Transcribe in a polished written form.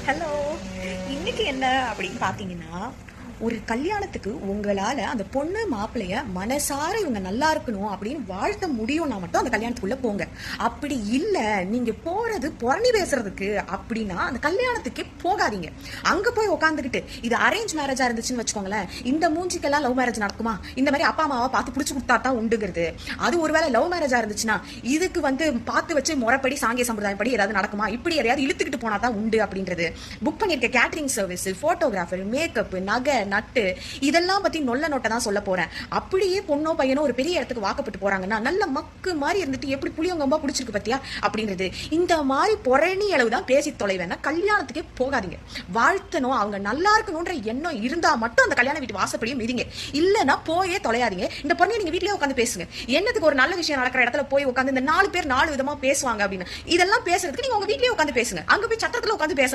Hello. இன்னைக்கு என்ன அப்படின்னு பார்த்தீங்கன்னா, ஒரு கல்யாணத்துக்கு உங்களால அந்த பொண்ணு மாப்பிள்ளைய மனசார இவங்க நல்லா இருக்கணும் அப்படின்னு வாழ்த்த முடியும்னா மட்டும் அந்த கல்யாணத்துக்குள்ள போங்க. அப்படி இல்ல நீங்க போறது புரணி பேசுறதுக்கு அப்படின்னா அந்த கல்யாணத்துக்கே போகாதீங்க. அங்க போய் உட்காந்துக்கிட்டு இது அரேஞ்ச் மேரேஜா இருந்துச்சுன்னு வச்சுக்கோங்களேன், இந்த மூஞ்சிக்கெல்லாம் லவ் மேரேஜ் நடக்குமா? இந்த மாதிரி அப்பா அம்மாவை பார்த்து பிடிச்சு கொடுத்தா தான் உண்டுங்கிறது. அது ஒருவேளை லவ் மேரேஜா இருந்துச்சுன்னா இதுக்கு பார்த்து வச்சு முறைப்படி சாங்கிய சம்பிரதாயம் படி ஏதாவது நடக்குமா? இப்படி எதையாவது இழுத்துக்கிட்டு போனா தான் உண்டு அப்படின்றது. புக் பண்ணிருக்க கேட்டரிங் சர்வீஸ், போட்டோகிராஃபர், மேக்கப், நகை, நட்டு, இதெல்லாம் பத்தி நொல்ல நோட்டை தான் சொல்ல போறேன். அப்படியே பொண்ணோ பையனோ ஒரு பெரிய இடத்துக்கு வாக்கப்பட்டு போறாங்கன்னா நல்ல மக்கு மாதிரி இருந்துட்டு எப்படி புளியங்கம்பா பிடிச்சிருக்கு பத்தியா அப்படின்றது. இந்த மாதிரி பொறணி அளவு தான் பேசி தொலைவேன்னா கல்யாணத்துக்கே போகாதீங்க. வாழ்த்தணும், அவங்க நல்லா இருக்கணும்ன்ற எண்ணம் இருந்தா மட்டும் அந்த கல்யாண வீட்டு வாசப்படியே மிதிங்க. இல்லைன்னா போயே தொலையாதீங்க. இந்த பொண்ணை நீங்க வீட்லயே உட்காந்து பேசுங்க. என்னத்துக்கு ஒரு நல்ல விஷயம் நடக்கிற இடத்துல போய் உட்காந்து இந்த 4 பேர் 4 விதமா பேசுவாங்க அப்படின்னு இதெல்லாம் பேசுறதுக்கு நீங்க உங்க வீட்லயே உட்காந்து பேசுங்க. அங்க போய் சட்டத்துல உட்காந்து பேச